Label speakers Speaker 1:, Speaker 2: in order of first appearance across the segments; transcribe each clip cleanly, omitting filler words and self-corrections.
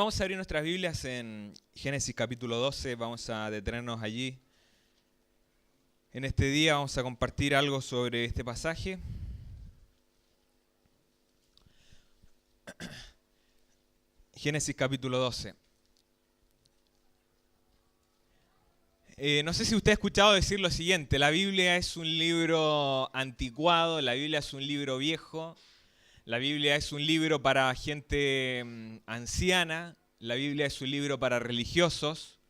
Speaker 1: Vamos a abrir nuestras Biblias en Génesis capítulo 12, vamos a detenernos allí. En este día vamos a compartir algo sobre este pasaje. Génesis capítulo 12. No sé si usted ha escuchado decir lo siguiente: la Biblia es un libro anticuado, la Biblia es un libro viejo, la Biblia es un libro para gente anciana, la Biblia es un libro para religiosos,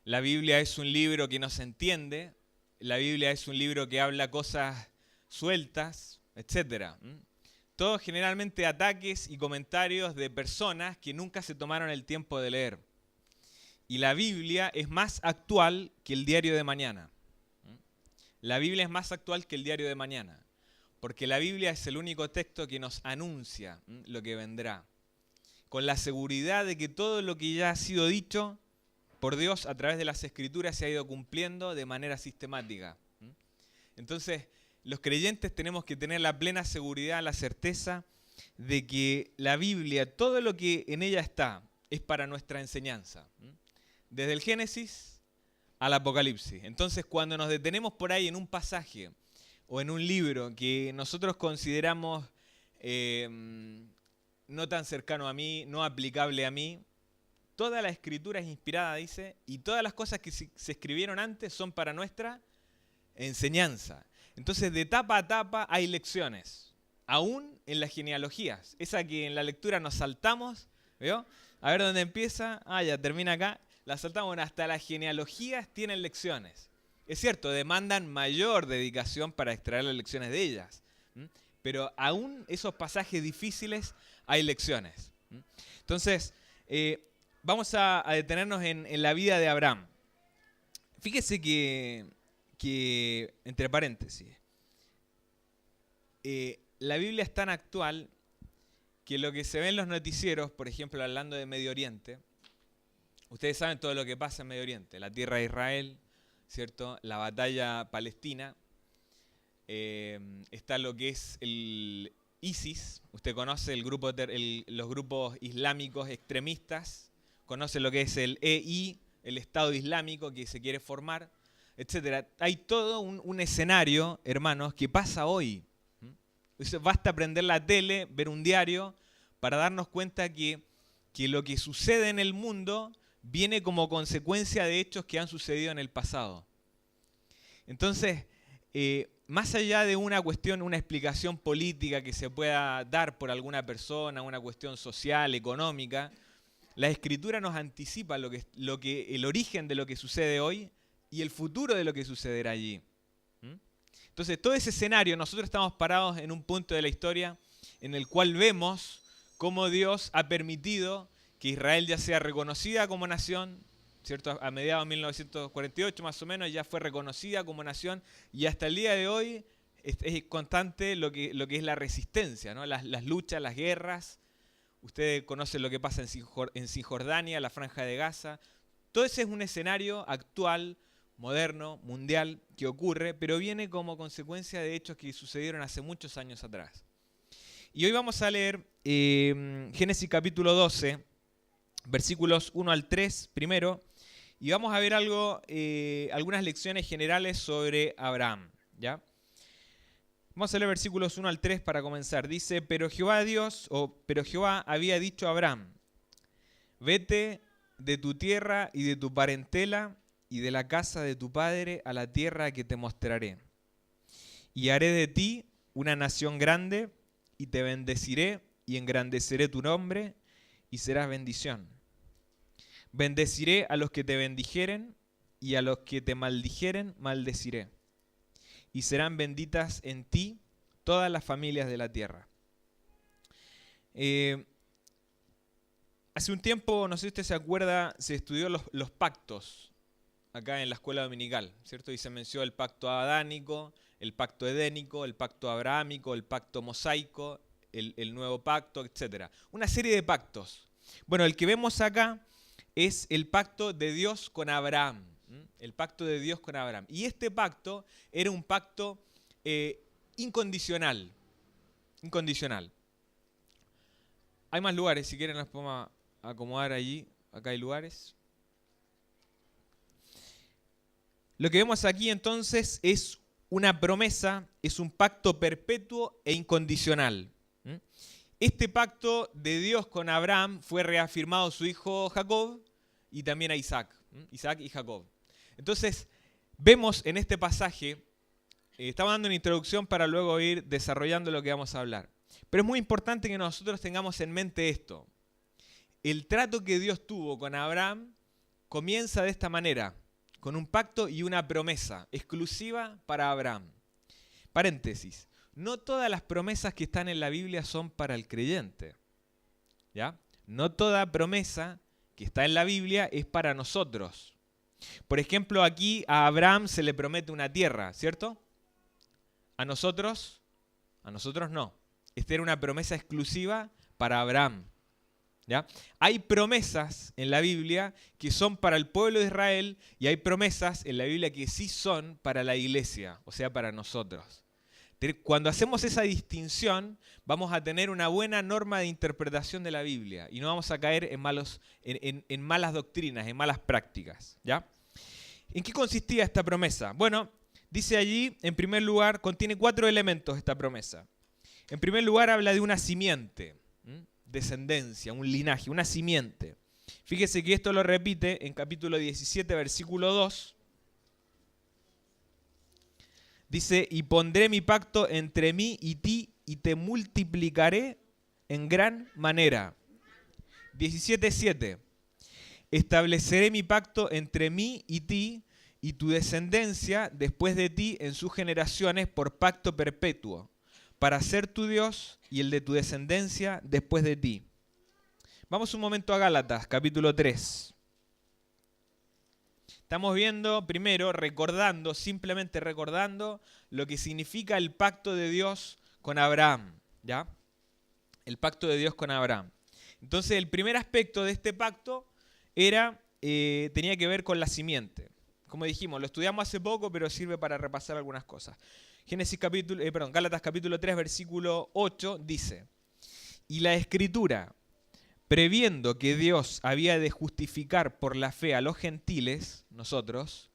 Speaker 1: la Biblia es un libro que no se entiende, la Biblia es un libro que habla cosas sueltas, etc. Todos generalmente ataques y comentarios de personas que nunca se tomaron el tiempo de leer. Y la Biblia es más actual que el diario de mañana. La Biblia es más actual que el diario de mañana, porque la Biblia es el único texto que nos anuncia lo que vendrá, con la seguridad de que todo lo que ya ha sido dicho por Dios a través de las Escrituras se ha ido cumpliendo de manera sistemática. Entonces, los creyentes tenemos que tener la plena seguridad, la certeza de que la Biblia, todo lo que en ella está, es para nuestra enseñanza. Desde el Génesis al Apocalipsis. Entonces, cuando nos detenemos por ahí en un pasaje o en un libro que nosotros consideramos no tan cercano a mí, no aplicable a mí, toda la Escritura es inspirada, dice, y todas las cosas que se escribieron antes son para nuestra enseñanza. Entonces, de tapa a tapa hay lecciones, aún en las genealogías. Esa que en la lectura nos saltamos, ¿veo? A ver dónde empieza, ya termina acá. La saltamos, hasta las genealogías tienen lecciones. Es cierto, demandan mayor dedicación para extraer las lecciones de ellas. Pero aún esos pasajes difíciles hay lecciones. Entonces, vamos a detenernos en la vida de Abraham. Fíjese que entre paréntesis, la Biblia es tan actual que lo que se ve en los noticieros, por ejemplo, hablando de Medio Oriente, ustedes saben todo lo que pasa en Medio Oriente, la tierra de Israel, ¿cierto? La batalla palestina, está lo que es el ISIS, usted conoce los grupos islámicos extremistas, conoce lo que es el EI, el Estado Islámico que se quiere formar, etc. Hay todo un escenario, hermanos, que pasa hoy. Basta prender la tele, ver un diario, para darnos cuenta que lo que sucede en el mundo viene como consecuencia de hechos que han sucedido en el pasado. Entonces, más allá de una cuestión, una explicación política que se pueda dar por alguna persona, una cuestión social, económica, la Escritura nos anticipa el origen de lo que sucede hoy y el futuro de lo que sucederá allí. Entonces, todo ese escenario, nosotros estamos parados en un punto de la historia en el cual vemos cómo Dios ha permitido que Israel ya sea reconocida como nación, ¿cierto? A mediados de 1948 más o menos ya fue reconocida como nación y hasta el día de hoy es constante lo que es la resistencia, ¿no? Las luchas, las guerras. Ustedes conocen lo que pasa en Cisjordania, la Franja de Gaza. Todo ese es un escenario actual, moderno, mundial, que ocurre, pero viene como consecuencia de hechos que sucedieron hace muchos años atrás. Y hoy vamos a leer Génesis capítulo 12, versículos 1 al 3 primero, y vamos a ver algunas lecciones generales sobre Abraham, ¿ya? Vamos a leer versículos 1 al 3 para comenzar. Dice, pero Jehová había dicho a Abraham, vete de tu tierra y de tu parentela y de la casa de tu padre a la tierra que te mostraré. Y haré de ti una nación grande y te bendeciré y engrandeceré tu nombre y serás bendición. Bendeciré a los que te bendijeren y a los que te maldijeren maldeciré. Y serán benditas en ti todas las familias de la tierra. Hace un tiempo, no sé si usted se acuerda, se estudió los pactos acá en la escuela dominical, ¿cierto? Y se mencionó el pacto adánico, el pacto edénico, el pacto abrahámico, el pacto mosaico, el nuevo pacto, etc. Una serie de pactos. Bueno, el que vemos acá es el pacto de Dios con Abraham. El pacto de Dios con Abraham. Y este pacto era un pacto incondicional. Incondicional. Hay más lugares, si quieren los podemos acomodar allí. Acá hay lugares. Lo que vemos aquí entonces es una promesa, es un pacto perpetuo e incondicional. Este pacto de Dios con Abraham fue reafirmado a su hijo Jacob y también a Isaac. Isaac y Jacob. Entonces, vemos en este pasaje, estamos dando una introducción para luego ir desarrollando lo que vamos a hablar. Pero es muy importante que nosotros tengamos en mente esto. El trato que Dios tuvo con Abraham comienza de esta manera, con un pacto y una promesa exclusiva para Abraham. Paréntesis, no todas las promesas que están en la Biblia son para el creyente. ¿Ya? No toda promesa que está en la Biblia es para nosotros. Por ejemplo, aquí a Abraham se le promete una tierra, ¿cierto? A nosotros no. Esta era una promesa exclusiva para Abraham. ¿Ya? Hay promesas en la Biblia que son para el pueblo de Israel y hay promesas en la Biblia que sí son para la iglesia, o sea, para nosotros. Cuando hacemos esa distinción, vamos a tener una buena norma de interpretación de la Biblia y no vamos a caer en malas doctrinas, en malas prácticas. ¿Ya? ¿En qué consistía esta promesa? Bueno, dice allí, en primer lugar, contiene 4 elementos esta promesa. En primer lugar, habla de una simiente. Descendencia, un linaje, una simiente. Fíjese que esto lo repite en capítulo 17, versículo 2. Dice, y pondré mi pacto entre mí y ti y te multiplicaré en gran manera. 17:7. Estableceré mi pacto entre mí y ti y tu descendencia después de ti en sus generaciones por pacto perpetuo, para ser tu Dios y el de tu descendencia después de ti. Vamos un momento a Gálatas, capítulo 3. Estamos viendo primero, simplemente recordando lo que significa el pacto de Dios con Abraham. ¿Ya? El pacto de Dios con Abraham. Entonces, el primer aspecto de este pacto tenía que ver con la simiente. Como dijimos, lo estudiamos hace poco, pero sirve para repasar algunas cosas. Gálatas capítulo 3, versículo 8 dice, y la Escritura, previendo que Dios había de justificar por la fe a los gentiles, nosotros,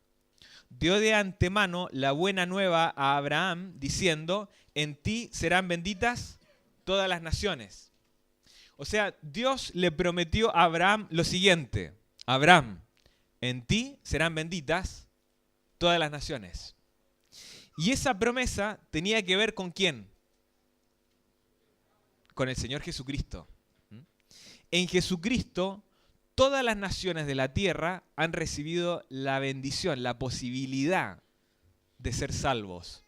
Speaker 1: dio de antemano la buena nueva a Abraham, diciendo, en ti serán benditas todas las naciones. O sea, Dios le prometió a Abraham lo siguiente, Abraham, en ti serán benditas todas las naciones. Y esa promesa tenía que ver ¿con quién? Con el Señor Jesucristo. En Jesucristo, todas las naciones de la tierra han recibido la bendición, la posibilidad de ser salvos.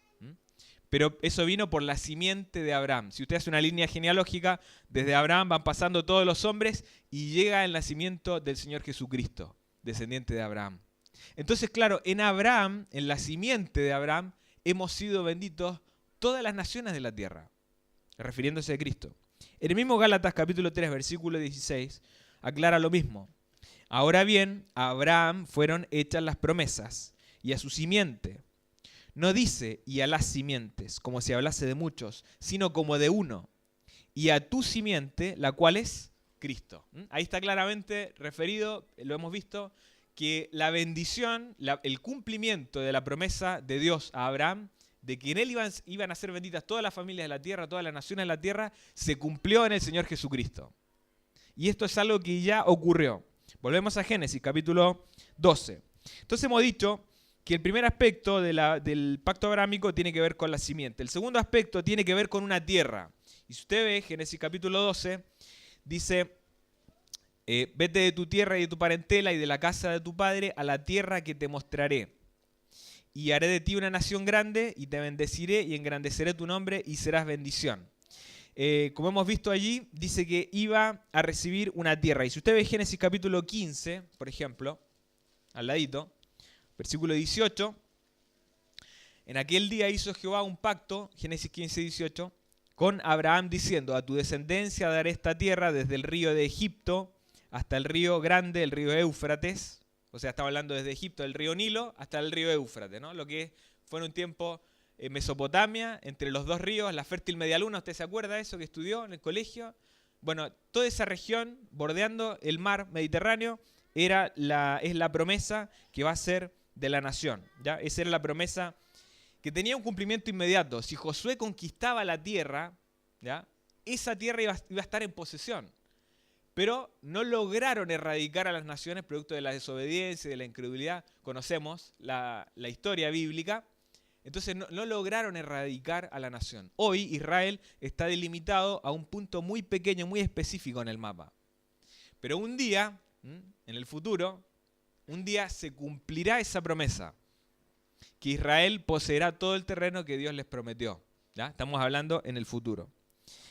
Speaker 1: Pero eso vino por la simiente de Abraham. Si usted hace una línea genealógica, desde Abraham van pasando todos los hombres y llega el nacimiento del Señor Jesucristo, descendiente de Abraham. Entonces, claro, en Abraham, en la simiente de Abraham, hemos sido benditos todas las naciones de la tierra, refiriéndose a Cristo. En el mismo Gálatas capítulo 3, versículo 16, aclara lo mismo. Ahora bien, a Abraham fueron hechas las promesas, y a su simiente. No dice, y a las simientes, como si hablase de muchos, sino como de uno. Y a tu simiente, la cual es Cristo. Ahí está claramente referido, lo hemos visto, que la bendición, el cumplimiento de la promesa de Dios a Abraham, de que en él iban a ser benditas todas las familias de la tierra, todas las naciones de la tierra, se cumplió en el Señor Jesucristo. Y esto es algo que ya ocurrió. Volvemos a Génesis, capítulo 12. Entonces hemos dicho que el primer aspecto del pacto abrámico tiene que ver con la simiente. El segundo aspecto tiene que ver con una tierra. Y si usted ve, Génesis capítulo 12, dice, vete de tu tierra y de tu parentela y de la casa de tu padre a la tierra que te mostraré. Y haré de ti una nación grande y te bendeciré y engrandeceré tu nombre y serás bendición. Como hemos visto allí, dice que iba a recibir una tierra. Y si usted ve Génesis capítulo 15, por ejemplo, al ladito, versículo 18, en aquel día hizo Jehová un pacto, Génesis 15, 18, con Abraham diciendo, a tu descendencia daré esta tierra desde el río de Egipto hasta el río grande, el río Éufrates. O sea, estaba hablando desde Egipto, del río Nilo, hasta el río Éufrates, ¿no? Lo que fue en un tiempo Mesopotamia, entre los dos ríos, la fértil media luna. ¿Usted se acuerda de eso que estudió en el colegio? Bueno, toda esa región bordeando el mar Mediterráneo es la promesa que va a ser de la nación. ¿Ya? Esa era la promesa que tenía un cumplimiento inmediato. Si Josué conquistaba la tierra, ¿ya? Esa tierra iba a estar en posesión. Pero no lograron erradicar a las naciones producto de la desobediencia y de la incredulidad. Conocemos la historia bíblica. Entonces no lograron erradicar a la nación. Hoy Israel está delimitado a un punto muy pequeño, muy específico en el mapa. Pero un día, en el futuro, un día se cumplirá esa promesa. Que Israel poseerá todo el terreno que Dios les prometió. ¿Ya? Estamos hablando en el futuro.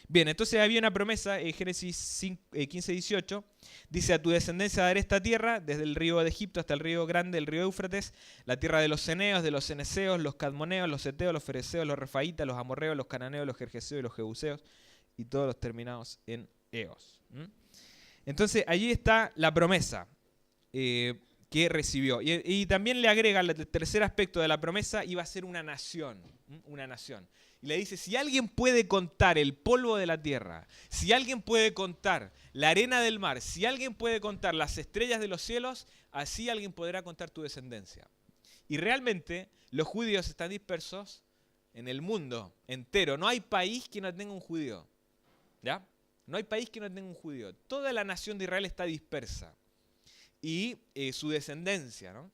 Speaker 1: Bien, entonces había una promesa en Génesis 15:18. Dice: a tu descendencia daré esta tierra, desde el río de Egipto hasta el río grande, el río Éufrates, la tierra de los ceneos, de los ceneseos, los cadmoneos, los heteos, los fereceos, los refaitas, los amorreos, los cananeos, los gergeseos y los jebuseos, y todos los terminados en eos. Entonces allí está la promesa que recibió. Y también le agrega el tercer aspecto de la promesa: iba a ser una nación. Una nación. Y le dice: si alguien puede contar el polvo de la tierra, si alguien puede contar la arena del mar, si alguien puede contar las estrellas de los cielos, así alguien podrá contar tu descendencia. Y realmente los judíos están dispersos en el mundo entero. No hay país que no tenga un judío. ¿Ya? No hay país que no tenga un judío. Toda la nación de Israel está dispersa. Y su descendencia, ¿no?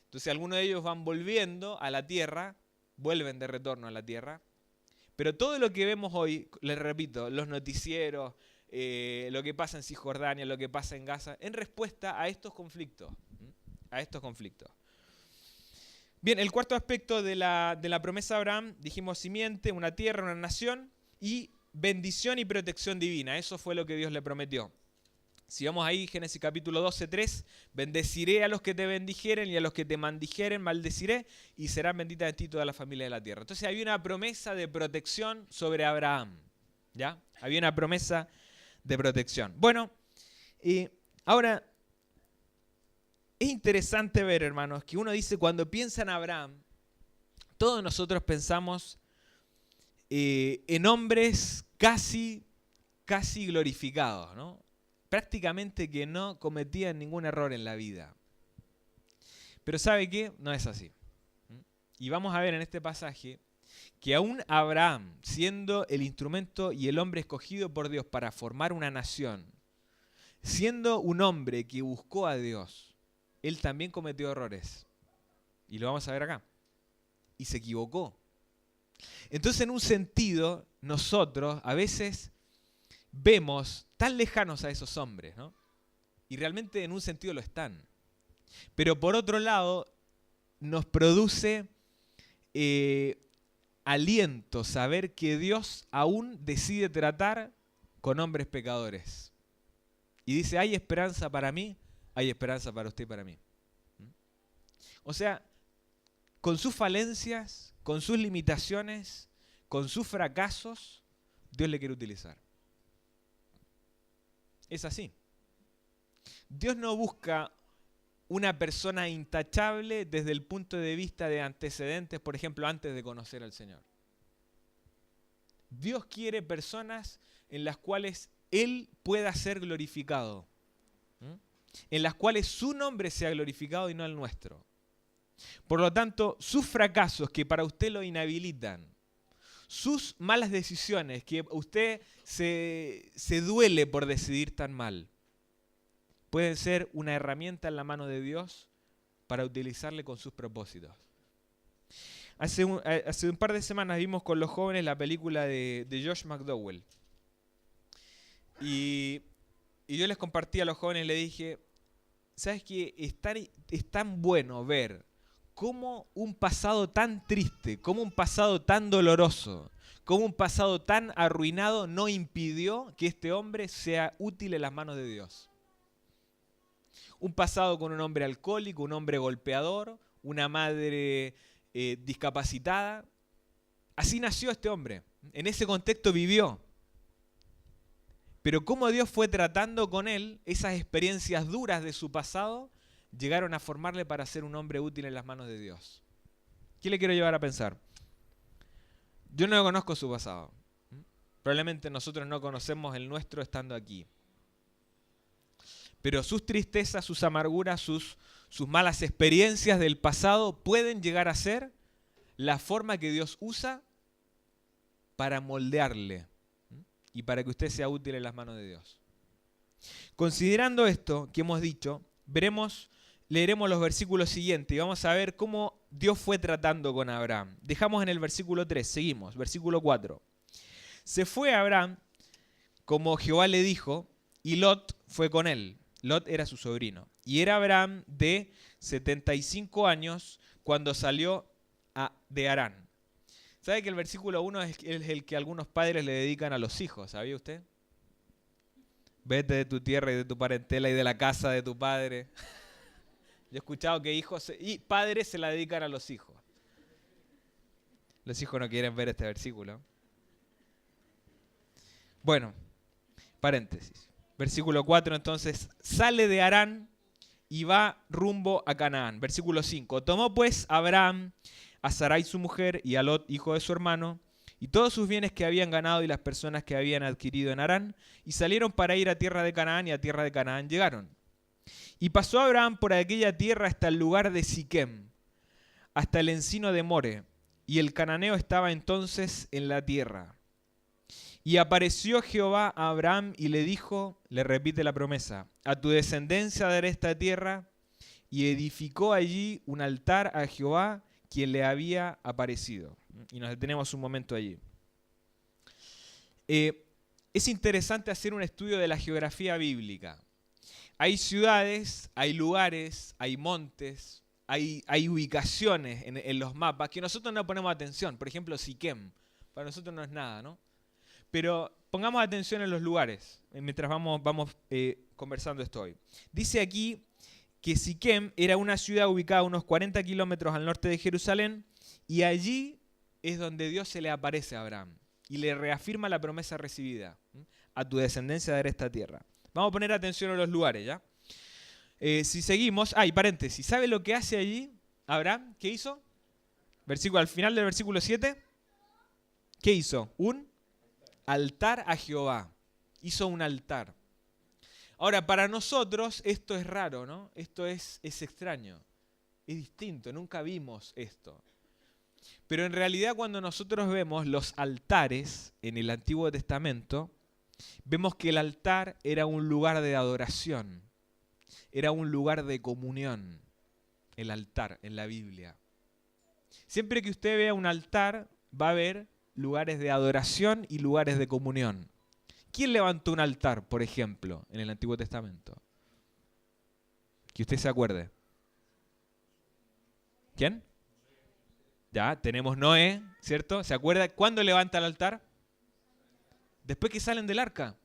Speaker 1: Entonces algunos de ellos van volviendo a la tierra, vuelven de retorno a la tierra. Pero todo lo que vemos hoy, les repito, los noticieros, lo que pasa en Cisjordania, lo que pasa en Gaza, en respuesta a estos conflictos. Bien, el cuarto aspecto de la promesa de Abraham, dijimos simiente, una tierra, una nación y bendición y protección divina. Eso fue lo que Dios le prometió. Si vamos ahí, Génesis capítulo 12:3, bendeciré a los que te bendijeren y a los que te maldijeren maldeciré y serán benditas de ti toda la familia de la tierra. Entonces había una promesa de protección sobre Abraham. ¿Ya? Había una promesa de protección. Bueno, ahora es interesante ver, hermanos, que uno dice, cuando piensa en Abraham, todos nosotros pensamos en hombres casi glorificados, ¿no? Prácticamente que no cometían ningún error en la vida. Pero ¿sabe qué? No es así. Y vamos a ver en este pasaje que aún Abraham, siendo el instrumento y el hombre escogido por Dios para formar una nación, siendo un hombre que buscó a Dios, él también cometió errores. Y lo vamos a ver acá. Y se equivocó. Entonces, en un sentido, nosotros a veces vemos tan lejanos a esos hombres, ¿no? Y realmente en un sentido lo están. Pero por otro lado, nos produce aliento saber que Dios aún decide tratar con hombres pecadores. Y dice, hay esperanza para mí, hay esperanza para usted y para mí. O sea, con sus falencias, con sus limitaciones, con sus fracasos, Dios le quiere utilizar. Es así. Dios no busca una persona intachable desde el punto de vista de antecedentes, por ejemplo, antes de conocer al Señor. Dios quiere personas en las cuales Él pueda ser glorificado, en las cuales su nombre sea glorificado y no el nuestro. Por lo tanto, sus fracasos que para usted lo inhabilitan, sus malas decisiones que usted se duele por decidir tan mal, pueden ser una herramienta en la mano de Dios para utilizarle con sus propósitos. Hace un par de semanas vimos con los jóvenes la película de Josh McDowell. Y yo les compartí a los jóvenes, le dije, ¿sabes qué? Es tan bueno ver cómo un pasado tan triste, cómo un pasado tan doloroso, cómo un pasado tan arruinado no impidió que este hombre sea útil en las manos de Dios. Un pasado con un hombre alcohólico, un hombre golpeador, una madre discapacitada. Así nació este hombre. En ese contexto vivió. Pero cómo Dios fue tratando con él, esas experiencias duras de su pasado, llegaron a formarle para ser un hombre útil en las manos de Dios. ¿Qué le quiero llevar a pensar? Yo no conozco su pasado. Probablemente nosotros no conocemos el nuestro estando aquí. Pero sus tristezas, sus amarguras, sus malas experiencias del pasado pueden llegar a ser la forma que Dios usa para moldearle y para que usted sea útil en las manos de Dios. Considerando esto que hemos dicho, leeremos los versículos siguientes y vamos a ver cómo Dios fue tratando con Abraham. Dejamos en el versículo 3, seguimos, versículo 4. Se fue Abraham como Jehová le dijo, y Lot fue con él. Lot era su sobrino. Y era Abraham de 75 años cuando salió de Harán. ¿Sabe que el versículo 1 es el que algunos padres le dedican a los hijos? ¿Sabía usted? Vete de tu tierra y de tu parentela y de la casa de tu padre. Yo he escuchado que hijos y padres se la dedican a los hijos. Los hijos no quieren ver este versículo. Bueno, paréntesis. Versículo 4 entonces, sale de Harán y va rumbo a Canaán. Versículo 5, tomó pues Abraham a Sarai su mujer y a Lot, hijo de su hermano, y todos sus bienes que habían ganado y las personas que habían adquirido en Harán, y salieron para ir a tierra de Canaán, y a tierra de Canaán llegaron. Y pasó Abraham por aquella tierra hasta el lugar de Siquem, hasta el encino de More, y el cananeo estaba entonces en la tierra. Y apareció Jehová a Abraham y le dijo, le repite la promesa, a tu descendencia daré esta tierra, y edificó allí un altar a Jehová, quien le había aparecido. Y nos detenemos un momento allí. Es interesante hacer un estudio de la geografía bíblica. Hay ciudades, hay lugares, hay montes, hay ubicaciones en los mapas que nosotros no ponemos atención. Por ejemplo, Siquem. Para nosotros no es nada, ¿no? Pero pongamos atención en los lugares mientras vamos conversando esto hoy. Dice aquí que Siquem era una ciudad ubicada a unos 40 kilómetros al norte de Jerusalén, y allí es donde Dios se le aparece a Abraham y le reafirma la promesa recibida. A tu descendencia daré esta tierra. Vamos a poner atención a los lugares, ¿ya? Si seguimos, y paréntesis, ¿sabe lo que hace allí Abraham? ¿Qué hizo? Al final del versículo 7, ¿qué hizo? Un altar a Jehová. Hizo un altar. Ahora, para nosotros esto es raro, ¿no? Esto es extraño, es distinto, nunca vimos esto. Pero en realidad cuando nosotros vemos los altares en el Antiguo Testamento, vemos que el altar era un lugar de adoración, era un lugar de comunión, el altar en la Biblia. Siempre que usted vea un altar, va a haber lugares de adoración y lugares de comunión. ¿Quién levantó un altar, por ejemplo, en el Antiguo Testamento? Que usted se acuerde. ¿Quién? Ya, tenemos Noé, ¿cierto? ¿Se acuerda cuándo levanta el altar? Después que salen del arca.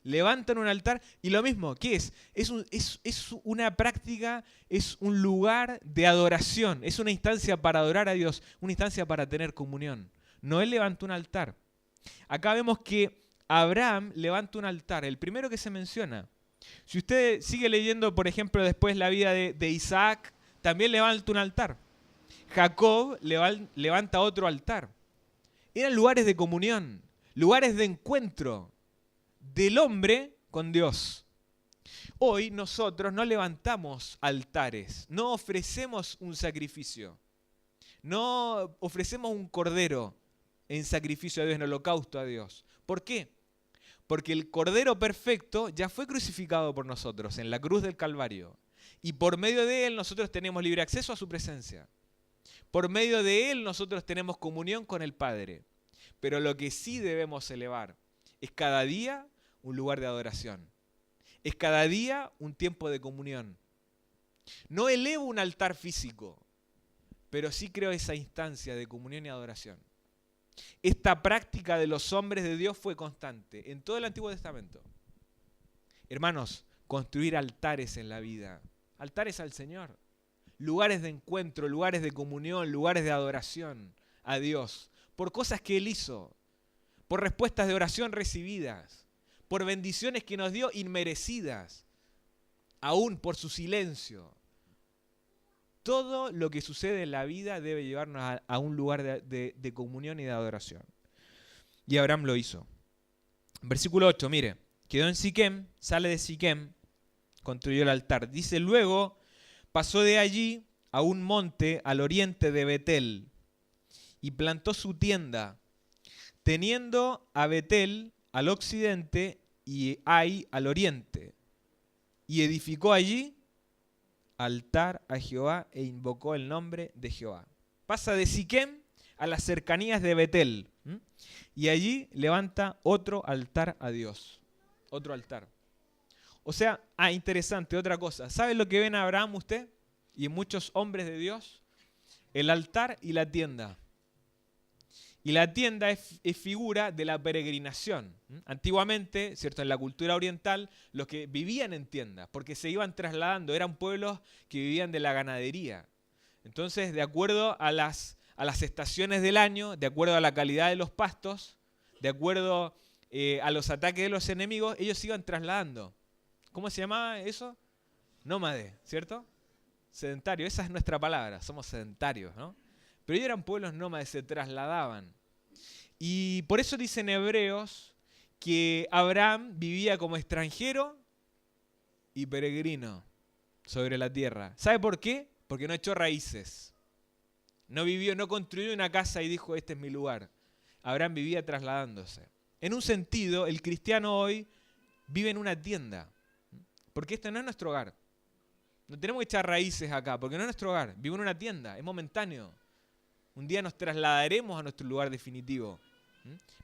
Speaker 1: Levantan un altar y lo mismo, ¿qué es? Es una práctica, es un lugar de adoración, es una instancia para adorar a Dios, una instancia para tener comunión. Noé levantó un altar. Acá vemos que Abraham levanta un altar, el primero que se menciona. Si usted sigue leyendo, por ejemplo, después la vida de Isaac, también levanta un altar. Jacob levanta otro altar. Eran lugares de comunión, lugares de encuentro del hombre con Dios. Hoy nosotros no levantamos altares, no ofrecemos un sacrificio, no ofrecemos un cordero en sacrificio a Dios, en holocausto a Dios. ¿Por qué? Porque el Cordero perfecto ya fue crucificado por nosotros en la cruz del Calvario. Y por medio de Él nosotros tenemos libre acceso a su presencia. Por medio de Él nosotros tenemos comunión con el Padre. Pero lo que sí debemos elevar es cada día un lugar de adoración. Es cada día un tiempo de comunión. No elevo un altar físico, pero sí creo esa instancia de comunión y adoración. Esta práctica de los hombres de Dios fue constante en todo el Antiguo Testamento. Hermanos, construir altares en la vida, altares al Señor, lugares de encuentro, lugares de comunión, lugares de adoración a Dios, por cosas que Él hizo, por respuestas de oración recibidas, por bendiciones que nos dio inmerecidas, aún por su silencio. Todo lo que sucede en la vida debe llevarnos a un lugar de comunión y de adoración. Y Abraham lo hizo. Versículo 8, mire. Quedó en Siquem, sale de Siquem, construyó el altar. Dice, luego pasó de allí a un monte al oriente de Betel y plantó su tienda, teniendo a Betel al occidente y Ai al oriente. Y edificó allí altar a Jehová e invocó el nombre de Jehová. Pasa de Siquem a las cercanías de Betel. Y allí levanta otro altar a Dios. Otro altar. O sea, interesante, otra cosa. ¿Sabe lo que ven a Abraham usted y en muchos hombres de Dios? El altar y la tienda. Y la tienda es figura de la peregrinación. Antiguamente, ¿cierto? En la cultura oriental, los que vivían en tiendas, porque se iban trasladando, eran pueblos que vivían de la ganadería. Entonces, de acuerdo a las estaciones del año, de acuerdo a la calidad de los pastos, de acuerdo a los ataques de los enemigos, ellos se iban trasladando. ¿Cómo se llamaba eso? Nómade, ¿cierto? Sedentario, esa es nuestra palabra, somos sedentarios, ¿no? Pero ellos eran pueblos nómades, se trasladaban. Y por eso dicen Hebreos que Abraham vivía como extranjero y peregrino sobre la tierra. ¿Sabe por qué? Porque no echó raíces. No vivió, no construyó una casa y dijo, este es mi lugar. Abraham vivía trasladándose. En un sentido, el cristiano hoy vive en una tienda. Porque este no es nuestro hogar. No tenemos que echar raíces acá, porque no es nuestro hogar. Vivo en una tienda, es momentáneo. Un día nos trasladaremos a nuestro lugar definitivo.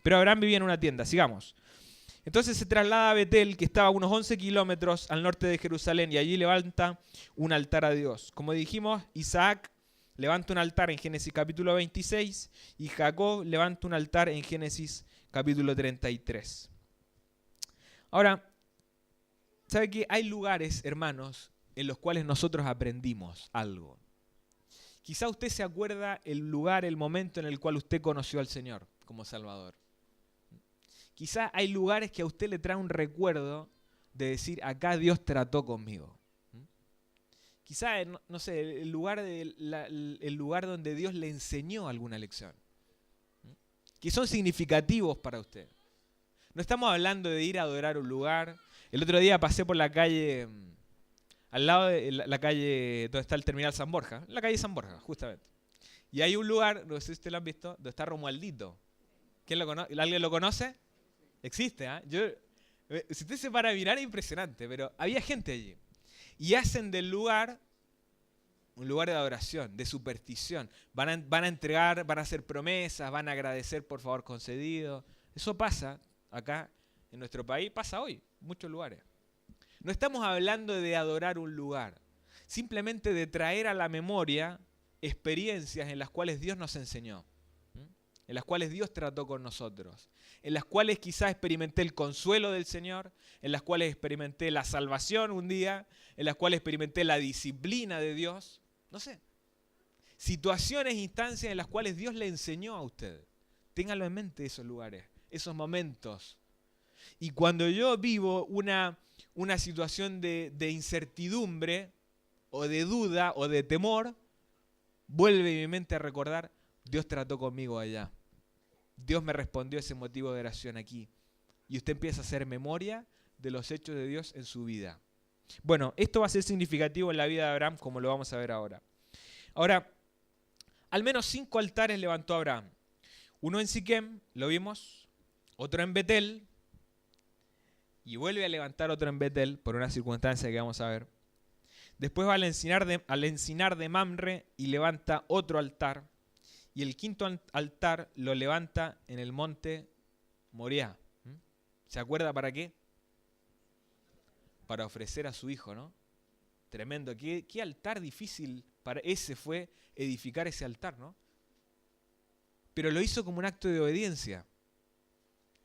Speaker 1: Pero Abraham vivía en una tienda. Sigamos. Entonces se traslada a Betel, que estaba a unos 11 kilómetros al norte de Jerusalén, y allí levanta un altar a Dios. Como dijimos, Isaac levanta un altar en Génesis capítulo 26 y Jacob levanta un altar en Génesis capítulo 33. Ahora, ¿sabe qué? Hay lugares, hermanos, en los cuales nosotros aprendimos algo. Quizá usted se acuerda el lugar, el momento en el cual usted conoció al Señor como Salvador. Quizá hay lugares que a usted le trae un recuerdo de decir, acá Dios trató conmigo. Quizá, no sé, el lugar donde Dios le enseñó alguna lección. Que son significativos para usted. No estamos hablando de ir a adorar un lugar. El otro día pasé por la calle, al lado de la calle donde está el terminal San Borja, la calle San Borja, justamente. Y hay un lugar, no sé si ustedes lo han visto, donde está Romualdito. ¿Quién lo conoce? ¿Alguien lo conoce? Existe, ¿eh? Si usted se para a mirar, es impresionante, pero había gente allí. Y hacen del lugar un lugar de adoración, de superstición. Van a entregar, van a hacer promesas, van a agradecer por favor concedido. Eso pasa acá en nuestro país, pasa hoy, en muchos lugares. No estamos hablando de adorar un lugar, simplemente de traer a la memoria experiencias en las cuales Dios nos enseñó, en las cuales Dios trató con nosotros, en las cuales quizás experimenté el consuelo del Señor, en las cuales experimenté la salvación un día, en las cuales experimenté la disciplina de Dios, no sé. Situaciones, instancias en las cuales Dios le enseñó a usted. Téngalo en mente esos lugares, esos momentos. Y cuando yo vivo una situación de incertidumbre, o de duda, o de temor, vuelve mi mente a recordar, Dios trató conmigo allá. Dios me respondió ese motivo de oración aquí. Y usted empieza a hacer memoria de los hechos de Dios en su vida. Bueno, esto va a ser significativo en la vida de Abraham, como lo vamos a ver ahora. Ahora, al menos 5 altares levantó Abraham. Uno en Siquem, lo vimos. Otro en Betel. Y vuelve a levantar otro en Betel, por una circunstancia que vamos a ver. Después va al encinar de Mamre y levanta otro altar. Y el quinto altar lo levanta en el monte Moriah. ¿Se acuerda para qué? Para ofrecer a su hijo, ¿no? Tremendo. ¿Qué altar difícil para ese fue edificar ese altar, ¿no? Pero lo hizo como un acto de obediencia.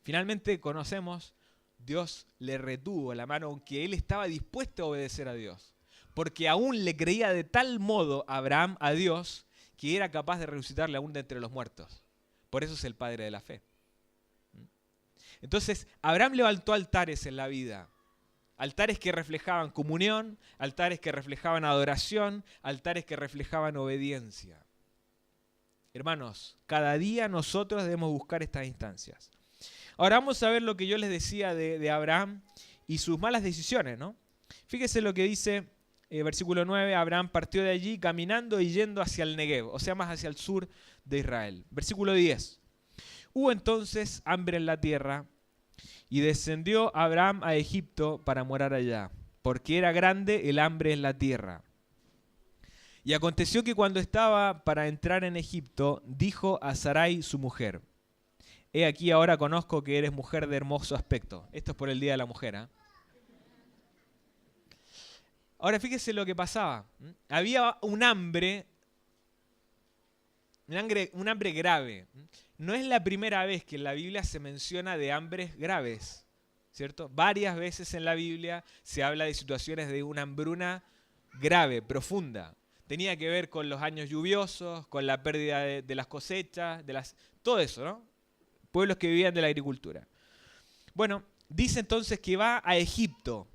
Speaker 1: Finalmente conocemos, Dios le retuvo la mano, aunque él estaba dispuesto a obedecer a Dios. Porque aún le creía de tal modo Abraham a Dios que era capaz de resucitarle aún de entre los muertos. Por eso es el padre de la fe. Entonces, Abraham levantó altares en la vida. Altares que reflejaban comunión, altares que reflejaban adoración, altares que reflejaban obediencia. Hermanos, cada día nosotros debemos buscar estas instancias. Ahora vamos a ver lo que yo les decía de Abraham y sus malas decisiones, ¿no? Fíjese lo que dice versículo 9, Abraham partió de allí caminando y yendo hacia el Negev, o sea, más hacia el sur de Israel. Versículo 10, hubo entonces hambre en la tierra y descendió Abraham a Egipto para morar allá, porque era grande el hambre en la tierra. Y aconteció que cuando estaba para entrar en Egipto, dijo a Sarai su mujer, he aquí ahora conozco que eres mujer de hermoso aspecto. Esto es por el Día de la Mujer, ¿eh? Ahora fíjese lo que pasaba. Había un hambre grave. No es la primera vez que en la Biblia se menciona de hambres graves, ¿cierto? Varias veces en la Biblia se habla de situaciones de una hambruna grave, profunda. Tenía que ver con los años lluviosos, con la pérdida de las cosechas, todo eso, ¿no? Pueblos que vivían de la agricultura. Bueno, dice entonces que va a Egipto.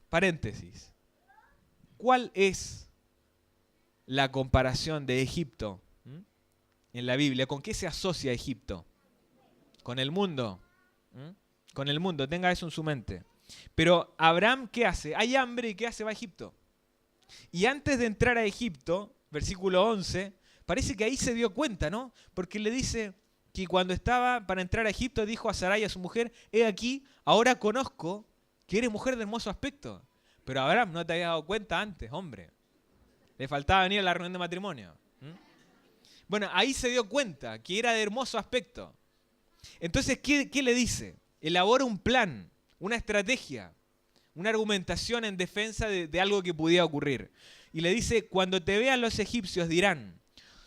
Speaker 1: Paréntesis. ¿Cuál es la comparación de Egipto en la Biblia? ¿Con qué se asocia Egipto? Con el mundo. Con el mundo, tenga eso en su mente. Pero Abraham, ¿qué hace? Hay hambre y ¿qué hace? Va a Egipto. Y antes de entrar a Egipto, versículo 11, parece que ahí se dio cuenta, ¿no? Porque le dice que cuando estaba para entrar a Egipto dijo a Sarai, a su mujer, he aquí, ahora conozco que eres mujer de hermoso aspecto. Pero Abraham, no te habías dado cuenta antes, hombre. Le faltaba venir a la reunión de matrimonio. Bueno, ahí se dio cuenta que era de hermoso aspecto. Entonces, ¿qué le dice? Elabora un plan, una estrategia, una argumentación en defensa de algo que pudiera ocurrir. Y le dice, cuando te vean los egipcios dirán,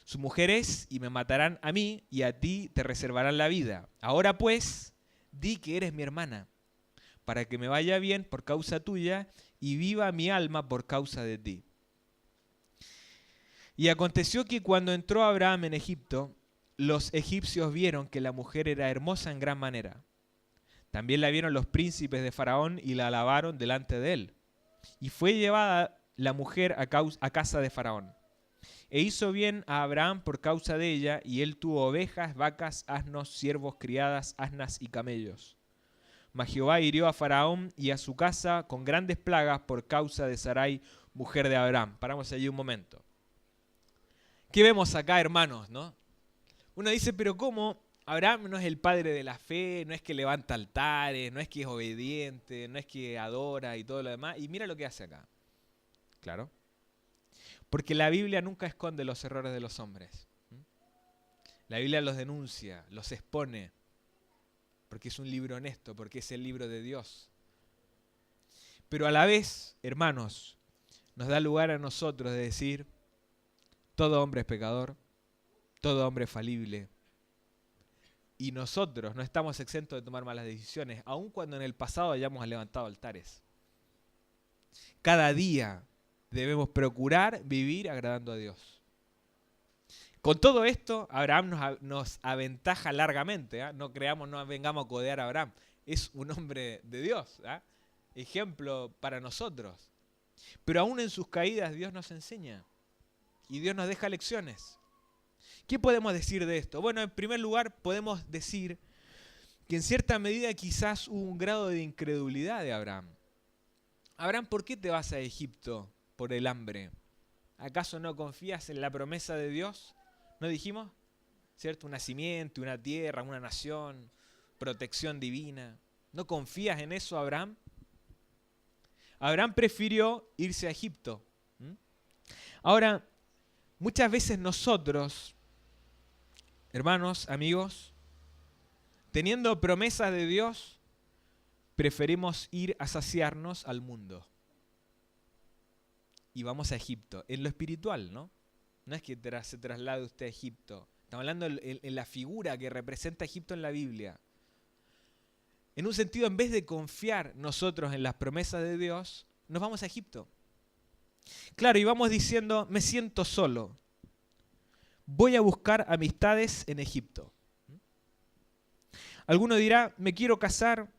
Speaker 1: su mujer es y me matarán a mí y a ti te reservarán la vida. Ahora pues, di que eres mi hermana, para que me vaya bien por causa tuya y viva mi alma por causa de ti. Y aconteció que cuando entró Abraham en Egipto, los egipcios vieron que la mujer era hermosa en gran manera. También la vieron los príncipes de Faraón y la alabaron delante de él. Y fue llevada la mujer a casa de Faraón. E hizo bien a Abraham por causa de ella, y él tuvo ovejas, vacas, asnos, siervos, criadas, asnas y camellos. Mas Jehová hirió a Faraón y a su casa con grandes plagas por causa de Sarai, mujer de Abraham. Paramos allí un momento. ¿Qué vemos acá, hermanos, no? Uno dice, pero ¿cómo? Abraham no es el padre de la fe, no es que levanta altares, no es que es obediente, no es que adora y todo lo demás. Y mira lo que hace acá. Claro. Porque la Biblia nunca esconde los errores de los hombres. La Biblia los denuncia, los expone. Porque es un libro honesto, porque es el libro de Dios. Pero a la vez, hermanos, nos da lugar a nosotros de decir, todo hombre es pecador, todo hombre es falible. Y nosotros no estamos exentos de tomar malas decisiones, aun cuando en el pasado hayamos levantado altares. Cada día debemos procurar vivir agradando a Dios. Con todo esto, Abraham nos aventaja largamente. No creamos, no vengamos a codear a Abraham. Es un hombre de Dios. Ejemplo para nosotros. Pero aún en sus caídas Dios nos enseña. Y Dios nos deja lecciones. ¿Qué podemos decir de esto? Bueno, en primer lugar podemos decir que en cierta medida quizás hubo un grado de incredulidad de Abraham. Abraham, ¿por qué te vas a Egipto por el hambre? ¿Acaso no confías en la promesa de Dios? ¿No dijimos? ¿Cierto? Un nacimiento, una tierra, una nación, protección divina. ¿No confías en eso, Abraham? Abraham prefirió irse a Egipto. Ahora, muchas veces nosotros, hermanos, amigos, teniendo promesas de Dios, preferimos ir a saciarnos al mundo. Y vamos a Egipto, en lo espiritual, ¿no? No es que se traslade usted a Egipto. Estamos hablando en la figura que representa Egipto en la Biblia. En un sentido, en vez de confiar nosotros en las promesas de Dios, nos vamos a Egipto. Claro, y vamos diciendo, me siento solo. Voy a buscar amistades en Egipto. Alguno dirá, me quiero casar,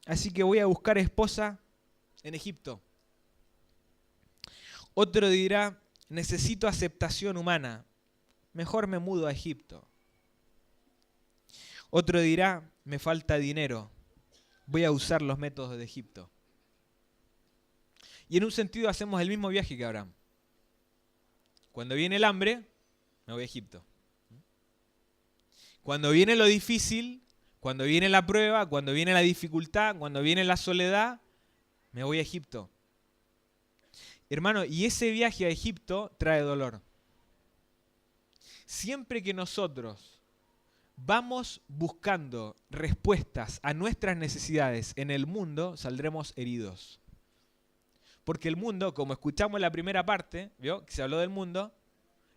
Speaker 1: así que voy a buscar esposa en Egipto. Otro dirá, necesito aceptación humana, mejor me mudo a Egipto. Otro dirá, me falta dinero, voy a usar los métodos de Egipto. Y en un sentido hacemos el mismo viaje que Abraham. Cuando viene el hambre, me voy a Egipto. Cuando viene lo difícil, cuando viene la prueba, cuando viene la dificultad, cuando viene la soledad, me voy a Egipto. Hermano, y ese viaje a Egipto trae dolor. Siempre que nosotros vamos buscando respuestas a nuestras necesidades en el mundo, saldremos heridos. Porque el mundo, como escuchamos en la primera parte, ¿vio? Que se habló del mundo,